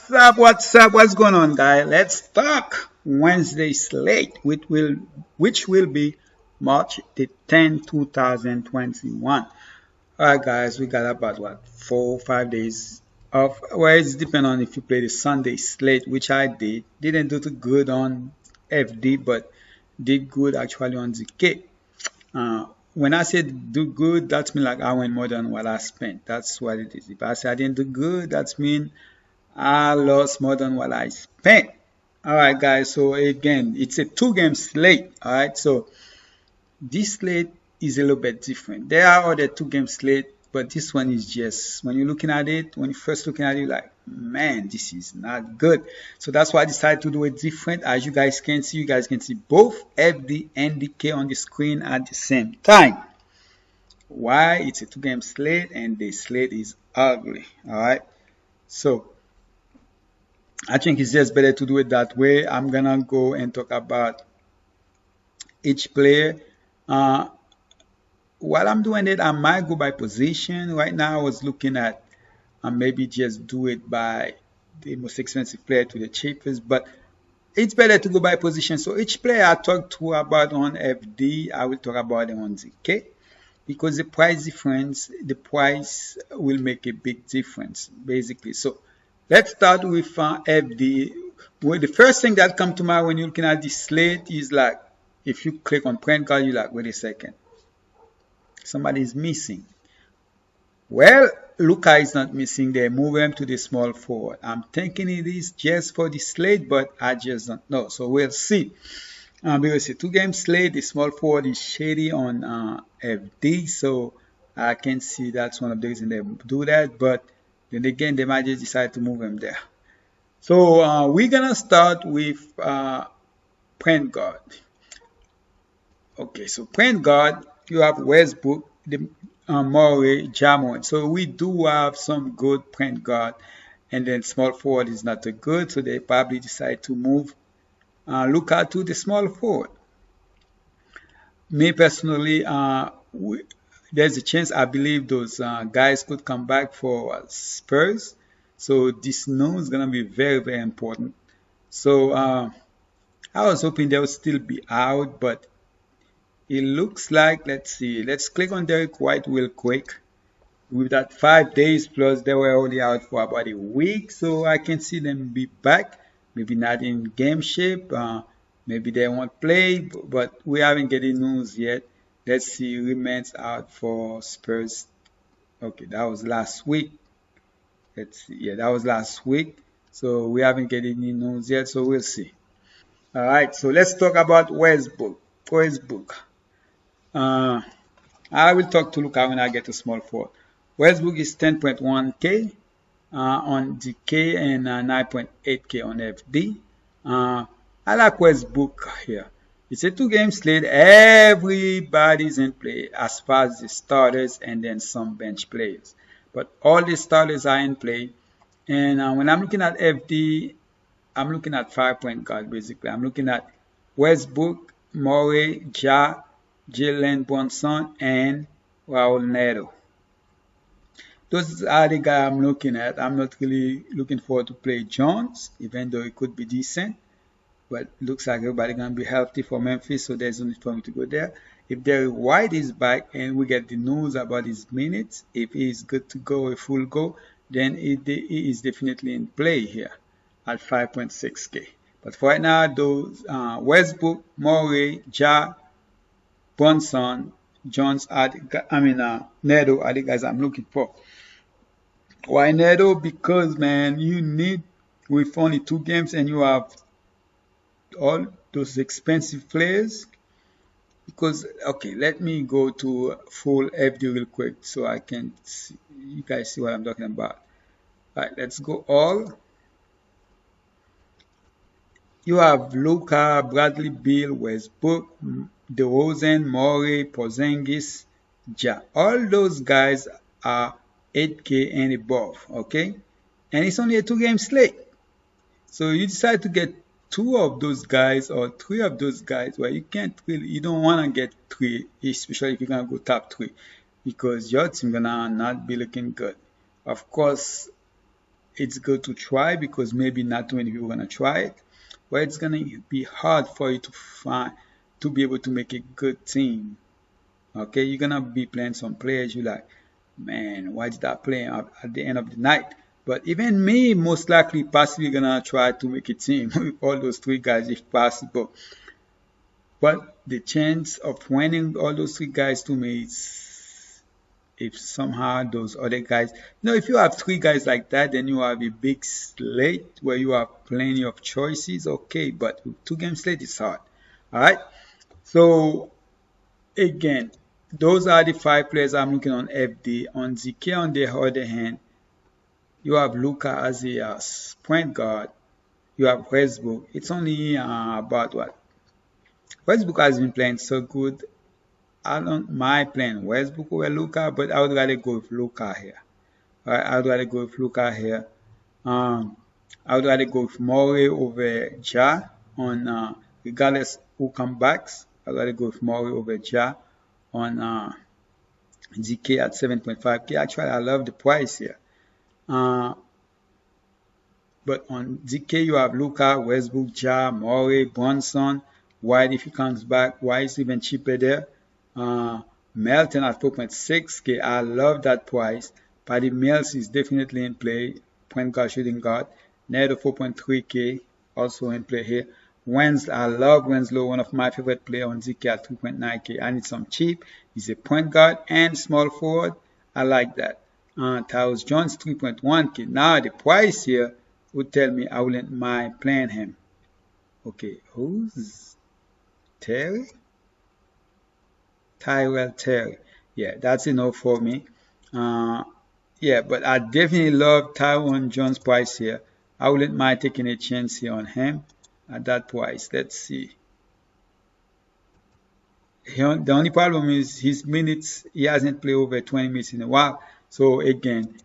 What's up? What's going on, guys? Let's talk Wednesday slate, which will be March the 10th, 2021. All right, guys, we got about what 4 or 5 days of. Well, it's depending on if you play the Sunday slate, which I did. Didn't do too good on FD, but did good actually on ZK. When I said do good, that's mean like I went more than what I spent. That's what it is. If I say I didn't do good, that's mean I lost more than what I spent. All right, guys. So again, it's a two-game slate. All right. So this slate is a little bit different. There are other two-game slate, but this one is just when you're looking at it, when you're first looking at it, like, man, this is not good. So that's why I decided to do it different. As you guys can see both FD and DK on the screen at the same time. Why? It's a two-game slate, and the slate is ugly. All right. So I think it's just better to do it that way. I'm gonna go and talk about each player. While I'm doing it, I might go by position. Right now, I was looking at maybe just do it by the most expensive player to the cheapest, but it's better to go by position. So each player I talk to about on FD, I will talk about them on ZK because the price will make a big difference, basically. So let's start with FD. Well, the first thing that comes to mind when you're looking at this slate is like, if you click on print card, you're like, wait a second, somebody is missing. Well, Luka is not missing. They move him to the small forward. I'm thinking it is just for the slate, but I just don't know. So we'll see. Because it's a two-game slate, the small forward is shady on FD, so I can see that's one of the reasons they do that. But then again, they might just decide to move him there. So we're gonna start with point guard. Okay, so point guard, you have Westbrook, Murray, Jamon. So we do have some good point guard, and then small forward is not a good, so they probably decide to move Luka to the small forward. Me personally, there's a chance I believe those guys could come back for Spurs. So this news is gonna be very, very important. So I was hoping they would still be out, but it looks like, let's see, let's click on Derek White real quick. With that 5 days plus, they were only out for about a week, so I can see them be back. Maybe not in game shape, maybe they won't play, but we haven't getting news yet. Let's see, remains out for Spurs. Okay, that was last week. Let's see, yeah, that was last week. So we haven't getting any news yet, so we'll see. All right, so let's talk about Westbrook. I will talk to Luka when I get to small forward. Westbrook is 10.1K on DK and 9.8K on FD. I like Westbrook here. It's a two-game slate. Everybody's in play as far as the starters and then some bench players. But all the starters are in play. And when I'm looking at FD, I'm looking at 5-point guard basically. I'm looking at Westbrook, Murray, Jalen Brunson, and Raul Neto. Those are the guys I'm looking at. I'm not really looking forward to play Jones, even though it could be decent. But looks like everybody gonna be healthy for Memphis, so there's no need for me to go there. If Derek White is back and we get the news about his minutes, if he's good to go, a full go, then he is definitely in play here at 5.6K. But for right now, those Westbrook, Murray, Brunson, Jones Neto are the guys I'm looking for. Why Neto? Because, man, you need, with only 2 games and you have all those expensive players. Because, okay, let me go to full FD real quick so I can see, you guys see what I'm talking about. All right, let's go all. You have Luka, Bradley Beal, Westbrook, DeRozan, Murray, Porzingis, Ja. All those guys are 8K and above, okay? And it's only a 2-game slate. So you decide to get 2 of those guys or 3 of those guys. Well, you don't want to get 3, especially if you're going to go top 3, because your team going to not be looking good. Of course, it's good to try because maybe not too many people are gonna try it, but it's gonna be hard for you to be able to make a good team. Okay, you're gonna be playing some players you like, man, why did I play at the end of the night? But even me, most likely, possibly gonna try to make a team with all those three guys if possible. But the chance of winning all those three guys to me is if somehow those other guys, if you have three guys like that, then you have a big slate where you have plenty of choices. Okay, but with 2 game slate, it's hard. All right. So again, those are the 5 players I'm looking on FD. On ZK, on the other hand, you have Luka as a point guard. You have Westbrook. It's only about what? Westbrook has been playing so good. I don't mind playing Westbrook over Luka, but I would rather go with Luka here. Alright, I would rather go with Luka here. I would rather go with Murray over Ja on regardless who comes back. I would rather go with Murray over Ja on DK at 7.5K. Actually, I love the price here. But on DK, you have Luka, Westbrook, Ja, Murray, Brunson, White if he comes back. White is even cheaper there. Melton at 4.6K. I love that price. Patty Mills is definitely in play. Point guard, shooting guard. Neto 4.3K also in play here. I love Winslow, one of my favorite players on ZK at 2.9K. I need some cheap. He's a point guard and small forward. I like that. Tyus Jones 3.1K. Now the price here would tell me I wouldn't mind playing him. Okay, who's Terry? Tyrell Terry. Yeah, that's enough for me. Yeah, but I definitely love Tyron Jones' price here. I wouldn't mind taking a chance here on him at that price. Let's see. The only problem is his minutes. He hasn't played over 20 minutes in a while. So again,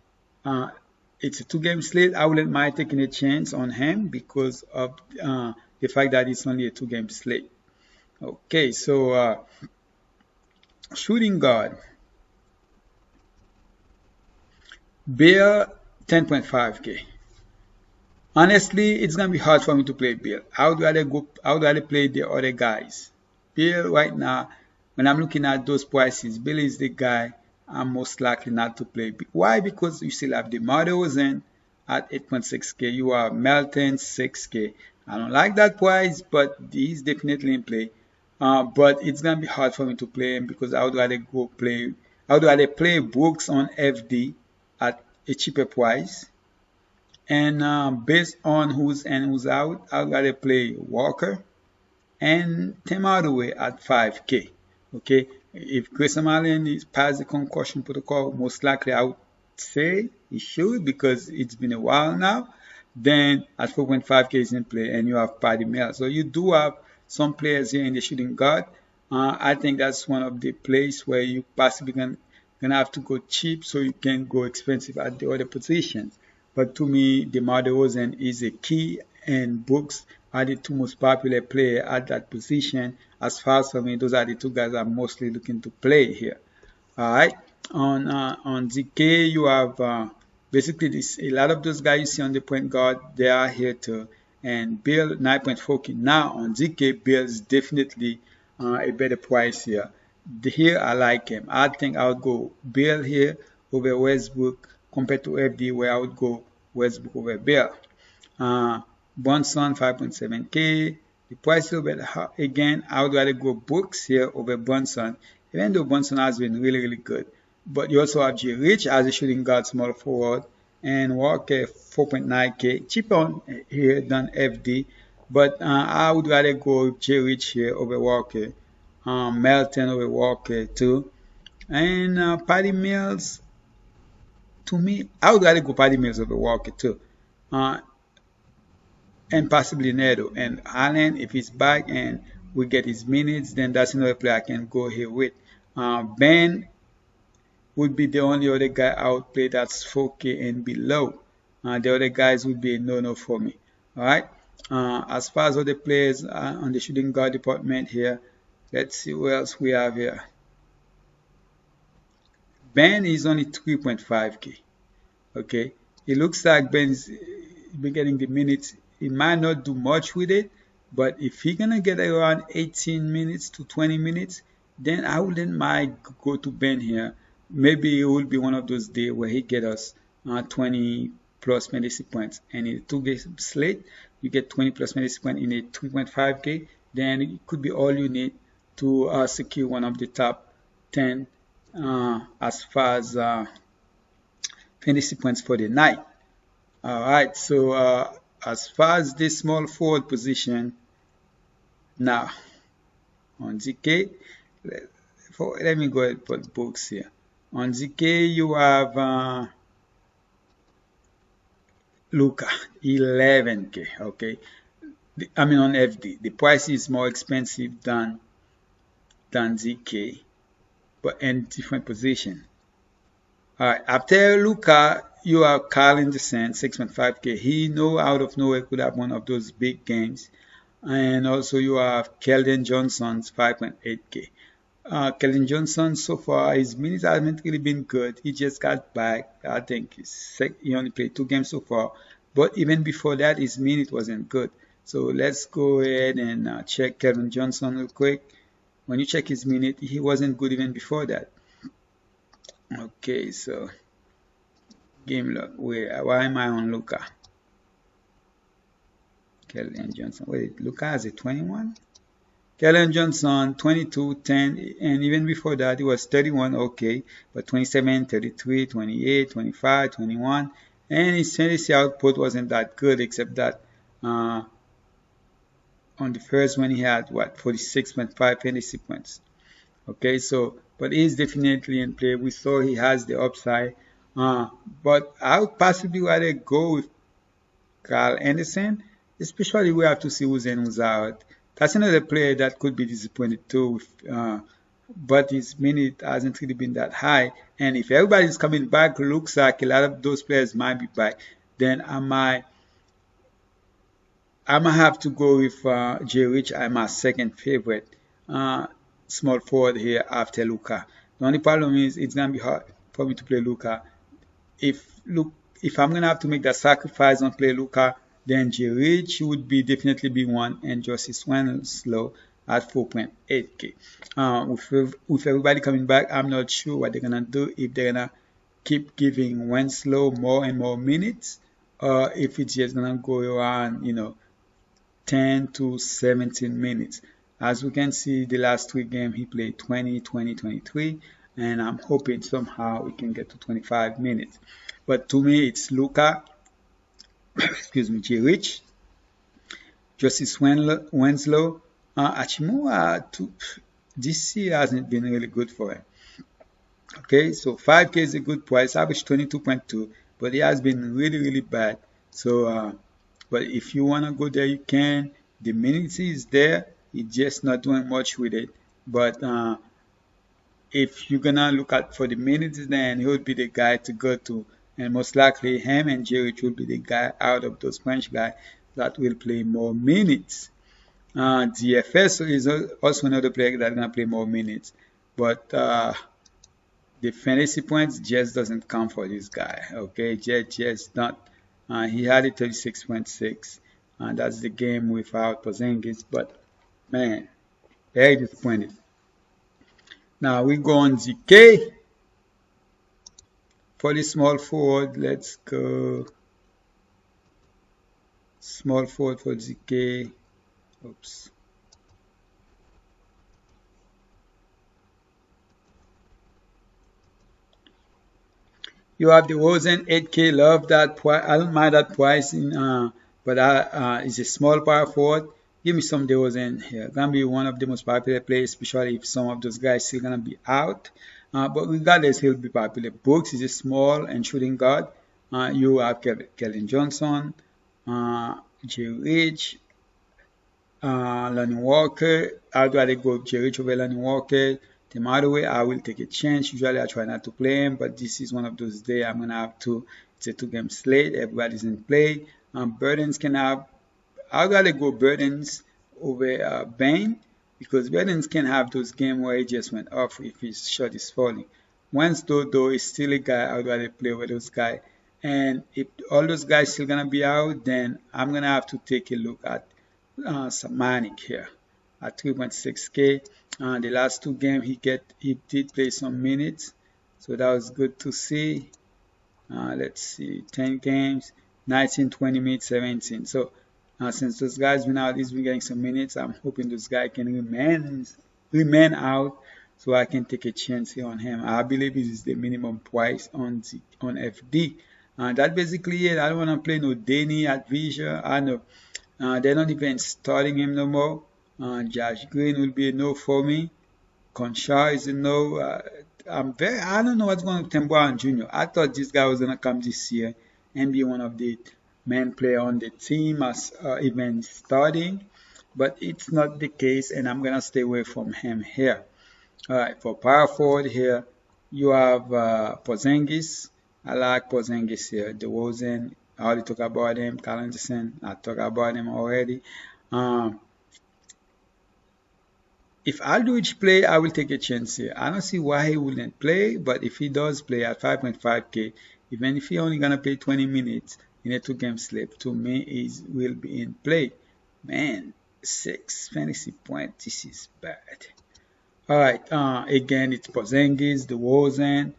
it's a 2 game slate. I wouldn't mind taking a chance on him because of the fact that it's only a 2 game slate. Okay, so shooting guard. Beal 10.5K. Honestly, it's gonna be hard for me to play Beal. I would rather play the other guys. Beal right now, when I'm looking at those prices, Beal is the guy I'm most likely not to play. Why? Because you still have the DeRozan at 8.6K. You have Melton 6K. I don't like that price, but he's definitely in play. But it's gonna be hard for me to play him because I would rather play Brooks on FD at a cheaper price. And based on who's in, who's out, I would rather play Walker and Tim Hardaway at 5K. Okay, if Grayson Allen is past the concussion protocol, most likely I would say he should because it's been a while now. Then at 4.5K is in play, and you have Patty Mills. So you do have some players here in the shooting guard. I think that's one of the places where you possibly gonna have to go cheap so you can go expensive at the other positions. But to me, DeMar DeRozan is a key, and Brooks are the 2 most popular players at that position. As far as for me, those are the 2 guys I'm mostly looking to play here. All right, on ZK, you have basically a lot of those guys you see on the point guard. They are here too. And Bill 9.4K. Now on ZK, Bill is definitely a better price here. Here I like him. I think I would go Bill here over Westbrook compared to FD, where I would go Westbrook over Bill. Brunson 5.7K. The price is a little bit high. Again, I would rather go Brooks here over Brunson, even though Brunson has been really, really good. But you also have J. Rich as a shooting guard, small forward, and Walker 4.9K, cheaper here than FD. But I would rather go J. Rich here over Walker, Melton over Walker too, and Patty Mills. To me, I would rather go Patty Mills over Walker too, and possibly Neto. And Allen, if he's back and we get his minutes, then that's another player I can go here with. Ben would be the only other guy I would play that's 4K and below. The other guys would be a no-no for me. All right. As far as other players on the shooting guard department here, let's see what else we have here. Ben is only 3.5K. Okay, it looks like Ben's been getting the minutes. He might not do much with it, but if he gonna get around 18 minutes to 20 minutes, then I wouldn't mind go to Ben here. Maybe it will be one of those days where he get us 20 plus fantasy points. And in a 2-game slate, you get 20 plus fantasy points in a 3.5K. Then it could be all you need to secure one of the top 10 as far as fantasy points for the night. All right, so as far as this small forward position, now on ZK, let me go ahead and put books here. On ZK, you have Luka, 11K, okay? I mean on FD, the price is more expensive than ZK, but in different position. All right, after Luka, you have Kellen Johnson, 6.5K. He out of nowhere could have one of those big games. And also you have Kellen Johnson's 5.8K. Kellen Johnson, so far, his minutes haven't really been good. He just got back. I think he only played 2 games so far. But even before that, his minute wasn't good. So let's go ahead and check Kellen Johnson real quick. When you check his minute, he wasn't good even before that. Okay, so game log. Why am I on Luka? Kellen Johnson. Wait, Luka has a 21? Kellen Johnson, 22, 10, and even before that, he was 31, okay, but 27, 33, 28, 25, 21, and his fantasy output wasn't that good, except that on the first one, he had, 46.5 fantasy points. Okay, so, but he's definitely in play. We saw he has the upside, but I would possibly rather go with Kyle Anderson, especially we have to see who's in, who's out. That's another player that could be disappointed too, but his minute hasn't really been that high. And if everybody's coming back, looks like a lot of those players might be back, then I might have to go with Jay Rich. I'm my second favorite small forward here after Luka. The only problem is it's gonna be hard for me to play Luka. If I'm gonna have to make that sacrifice and play Luka, then Jay Rich would definitely be one, and Justice Winslow at 4.8K. With everybody coming back, I'm not sure what they're gonna do, if they're gonna keep giving Winslow more and more minutes, or if it's just gonna go around, 10 to 17 minutes. As we can see, the last 3 games he played 20, 20, 23, and I'm hoping somehow we can get to 25 minutes. But to me, it's Luka, excuse me, Jay Rich, Justice Winslow. Achimura, this year hasn't been really good for him. Okay, so 5K is a good price, average 22.2, but it has been really, really bad. So, but if you want to go there, you can. The minutes is there, he's just not doing much with it. But if you're gonna look at for the minutes, then he would be the guy to go to, and most likely him and Jerry will be the guy out of those French guys that will play more minutes. DFS is also another player that's gonna play more minutes, but the fantasy points just doesn't count for this guy. Okay, just not. He had a 36.6, and that's the game without Porzingis. But man, very disappointed. Now we go on ZK for the small forward. Let's go small forward for ZK. Oops. You have the Rosen 8K. Love that price. I don't mind that price, but it's a small power forward. Give me some DeRozan here. Gonna be one of the most popular players, especially if some of those guys still gonna be out. But regardless, he'll be popular. Brooks is a small and shooting guard. You have Kellen Johnson, Jay Rich, Lonnie Walker. I'd rather go with Jay Rich over Lonnie Walker. The other way, I will take a chance. Usually, I try not to play him, but this is one of those days I'm gonna have to. It's a 2-game slate. Everybody's in play. Burdens can have. I'd rather go Burdens over Bain, because Burdens can have those games where he just went off if his shot is falling. Winslow, though, is still a guy I'd rather play with those guys And if all those guys still gonna be out, then I'm gonna have to take a look at Samanik here at 3.6K. The last two games he did play some minutes, so that was good to see. Let's see, 10 games, 19, 20 minutes, 17. So since those guys been out, he's been getting some minutes. I'm hoping this guy can remain out, so I can take a chance here on him. I believe this is the minimum price on FD. That basically it. I don't want to play no Danny at Visha. I know they're not even starting him no more. Josh Green will be a no for me. Conchar is a no. I don't know what's going on with Temboa Jr. I thought this guy was gonna come this year and be one of the main player on the team as even starting, but it's not the case, and I'm gonna stay away from him here. All right, for power forward here, you have Porzingis. I like Porzingis here. DeRozan, I already talked about him. Kellen Johnson, I talked about him already. If Aldridge play, I will take a chance here. I don't see why he wouldn't play, but if he does play at 5.5K, even if he only gonna play 20 minutes in a 2-game slip, to me he will be in play. Man, 6 fantasy points. This is bad. All right. Again, it's Porzingis, DeRozan,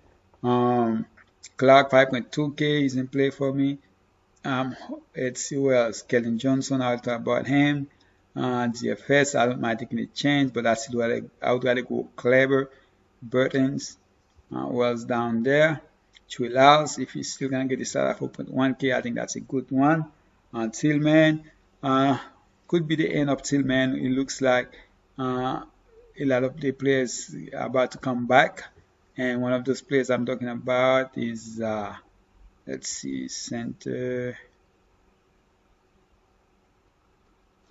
Clark 5.2K is in play for me. Let's see who else. Kellen Johnson, I'll talk about him. DFS, I don't mind taking a chance, but I would rather go Kleber, Burtons, Wells down there. Trilals, if he's still gonna get the start at 4.1K, I think that's a good one. Tillman, could be the end of Tillman. It looks like a lot of the players are about to come back, and one of those players I'm talking about is let's see, center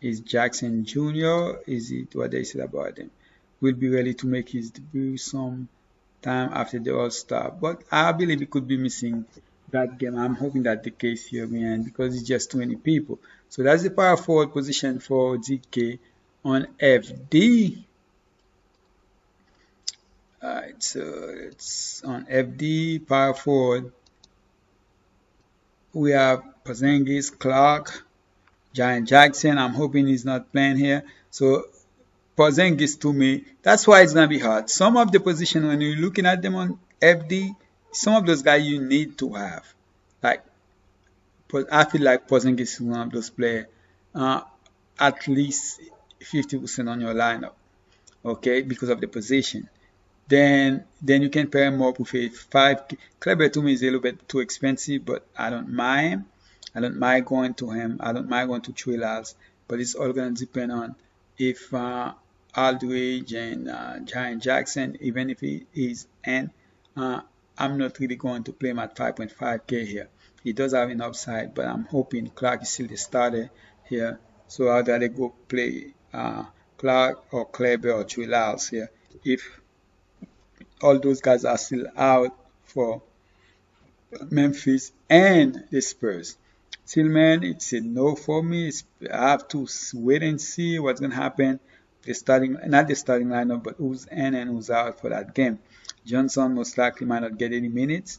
is Jackson Jr. Is it what they said about him? Will be ready to make his debut some time after the All-Star, but I believe he could be missing that game. I'm hoping that's the case here, man, because it's just too many people. So that's the power forward position for DK on FD. Alright, so it's on FD, power forward. We have Porzingis, Clark, Giant Jackson. I'm hoping he's not playing here. So Porzingis, to me, that's why it's gonna be hard. Some of the position when you're looking at them on FD, some of those guys you need to have. Like, I feel like Porzingis is one of those players, at least 50% on your lineup, okay, because of the position. Then you can pair him up with a 5K. Kleber to me is a little bit too expensive, but I don't mind. I don't mind going to him. I don't mind going to Trilals, but it's all gonna depend on if Aldridge and Giant Jackson, even if he is in, I'm not really going to play him at 5.5K here. He does have an upside, but I'm hoping Clark is still the starter here. So I'd rather go play Clark or Kleber or Trilals here if all those guys are still out for Memphis and the Spurs. Tillman, it's a no for me. I have to wait and see what's going to happen. Not the starting lineup, but who's in and who's out for that game. Johnson most likely might not get any minutes.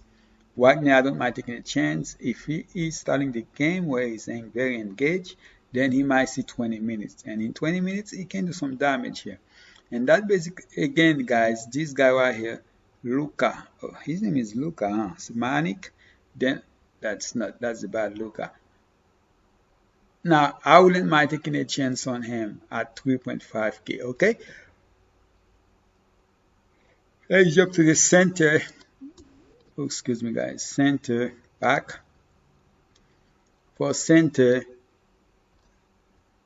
Wagner, I don't mind taking a chance. If he is starting the game where he's saying very engaged, then he might see 20 minutes. And in 20 minutes, he can do some damage here. And that basically, again, guys, this guy right here, Luka. Oh, his name is Luka, huh? Smanik. Then that's the bad Luka. Now, I wouldn't mind taking a chance on him at 3.5K, okay? Let's jump to the center. Oh, excuse me, guys. Center, back. For center,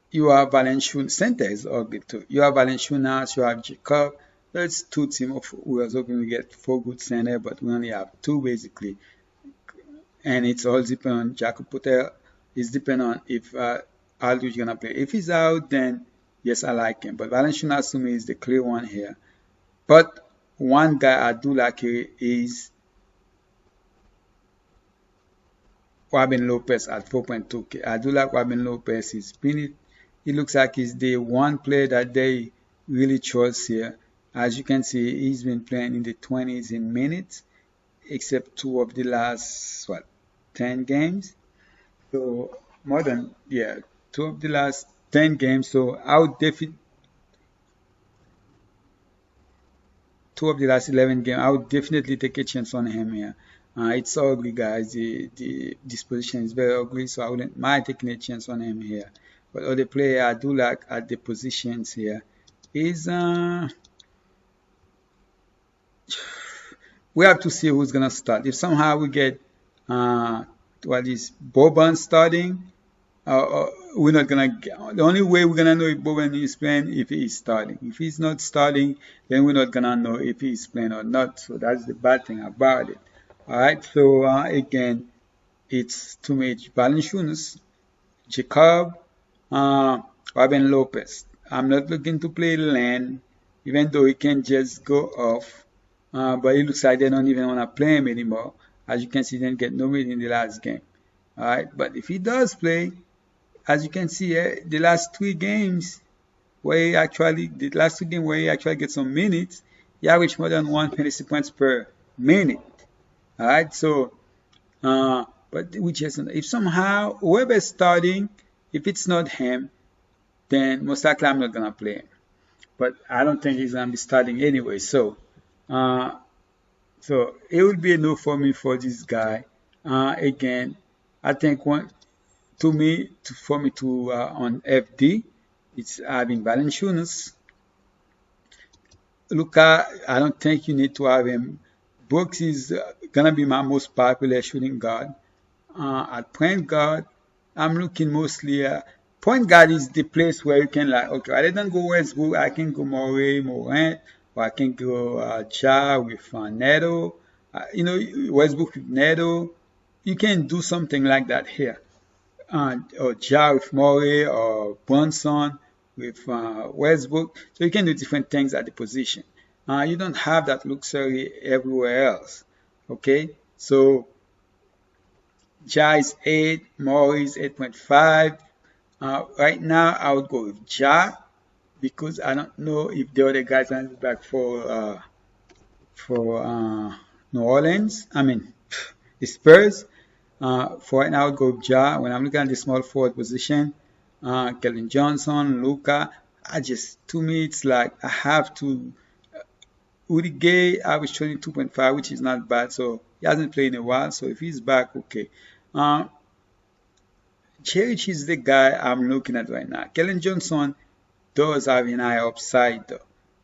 you have Valanciunas. Center is ugly too. You have Valanciunas, you have Jacob. That's two teams. We was hoping we get 4 good center, but we only have 2 basically. And it's all depend on Jacob Potel. It's depend on if Aldridge gonna play. If he's out, then yes, I like him. But Valanciunas to me is the clear one here. But one guy I do like here is Robin Lopez at 4.2K. I do like Robin Lopez. He looks like he's the one player that they really trust here. As you can see, he's been playing in the 20s in minutes, except 2 of the last 10 games. So more than, yeah, 2 of the last 10 games. So I would definitely, 2 of the last 11 games, I would definitely take a chance on him here. It's ugly, guys. The disposition is very ugly, so I wouldn't mind taking a chance on him here. But other player I do like at the positions here is we have to see who's gonna start. If somehow we get what is Boban starting, we're not gonna. The only way we're gonna know if Boban is playing if he's starting. If he's not starting, then we're not gonna know if he's playing or not. So that's the bad thing about it. All right. So again, it's too much Valanciunas, Jacob, Robin Lopez. I'm not looking to play Len, even though he can just go off. But it looks like they don't even want to play him anymore. As you can see, he didn't get no minute in the last game. All right. But if he does play, as you can see, the last 3 games the last 2 games where he actually gets some minutes, he averaged more than 1 fantasy points per minute. All right, so, but we just, if somehow whoever's starting, if it's not him, then most likely I'm not gonna play him. But I don't think he's gonna be starting anyway. So, so it would be a no for me for this guy. Again, I think for me to on FD, it's having Valanciunas. Luka, I don't think you need to have him. Brooks is gonna be my most popular shooting guard. At point guard, I'm looking mostly point guard is the place where you can like, okay, rather than go Westbrook, I can go Morant, or I can go Ja with Neto. Westbrook with Neto. You can do something like that here. Or Ja with Murray or Brunson with Westbrook. So you can do different things at the position. You don't have that luxury everywhere else. Okay, so Ja is 8, Murray is 8.5. Right now, I would go with Ja because I don't know if the other guys are back for New Orleans. I mean, the Spurs. For right now, I would go with Ja. When I'm looking at the small forward position, Kellen Johnson, Luka, to me, it's like I have to. Udi Gay averaged 22.5, which is not bad. So he hasn't played in a while. So if he's back, okay. Cherish is the guy I'm looking at right now. Kellen Johnson does have an high upside though.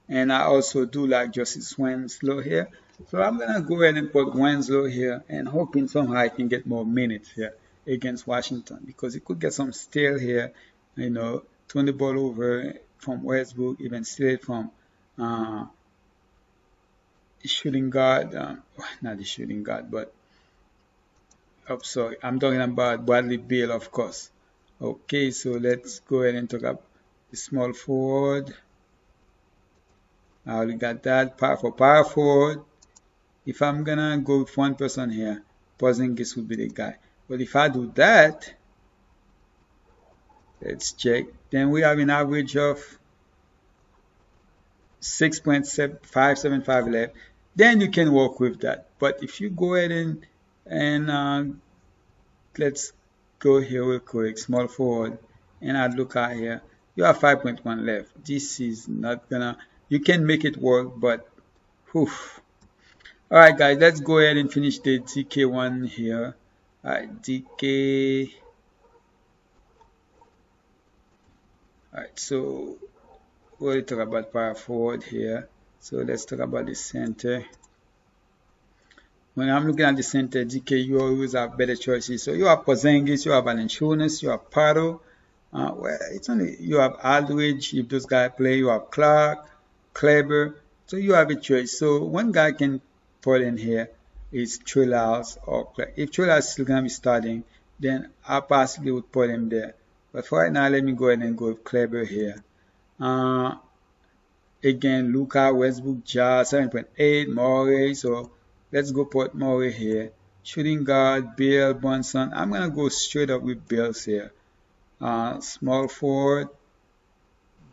And I also do like Justice Winslow here. So I'm going to go ahead and put Winslow here and hoping somehow I can get more minutes here against Washington because he could get some steal here, turn the ball over from Westbrook, even steal it from shooting guard, not the shooting guard, but sorry, I'm talking about Bradley Beal, of course. Okay, so let's go ahead and talk about the small forward. I already got that. For power forward, if I'm gonna go with one person here, Porzingis would be the guy. But if I do that, let's check. Then we have an average of 6.575 left. Then you can work with that. But if you go ahead and let's go here real quick, small forward, and I look at here, you have 5.1 left. This is not gonna, you can make it work, but whew. Alright guys, let's go ahead and finish the DK one here. Alright, DK. Alright, so we'll talk about power forward here. So let's talk about the center. When I'm looking at the center, DK, you always have better choices. So you have Porzingis, you have Valanciunas, you have Pato. Well, it's only you have Aldridge. If those guys play, you have Clark, Kleber. So you have a choice. So one guy can put in here is Trey Lyles or Clark. If Trey Lyles is still gonna be starting, then I possibly would put him there. But for right now, let me go ahead and go with Kleber here. Again, Luka, Westbrook, Ja, 7.8, Murray. So let's go put Murray here. Shooting guard, Bill, Brunson. I'm going to go straight up with Bills here. Small forward,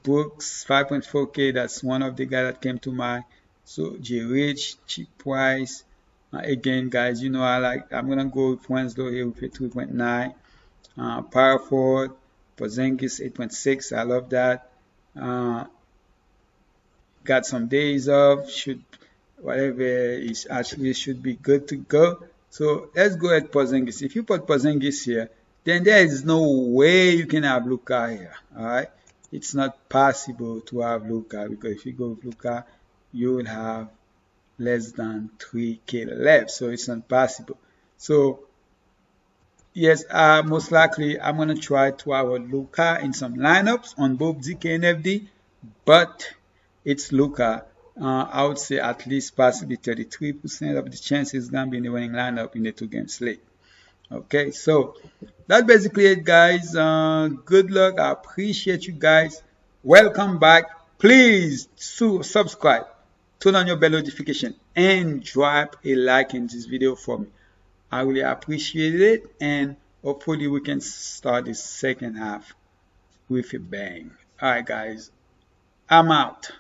Brooks, 5.4K. That's one of the guys that came to mind. So J. Rich, cheap price. Again, guys, you know I'm gonna go with Winslow here with a 3.9. Power forward, Porzingis 8.6. I love that. Uh, got some days off. Should whatever is actually should be good to go. So let's go at Porzingis. If you put Porzingis here, then there is no way you can have Luka here. All right, it's not possible to have Luka because if you go with Luka, you will have less than 3K left. So it's not possible. So yes, most likely I'm gonna try to have a Luka in some lineups on both DK and FD, but it's Luka. I would say at least possibly 33% of the chances is gonna be in the winning lineup in the 2 game slate. Okay, so that's basically it, guys. Good luck. I appreciate you guys. Welcome back. Please subscribe, turn on your bell notification, and drop a like in this video for me. I really appreciate it, and hopefully we can start the second half with a bang. All right, guys, I'm out.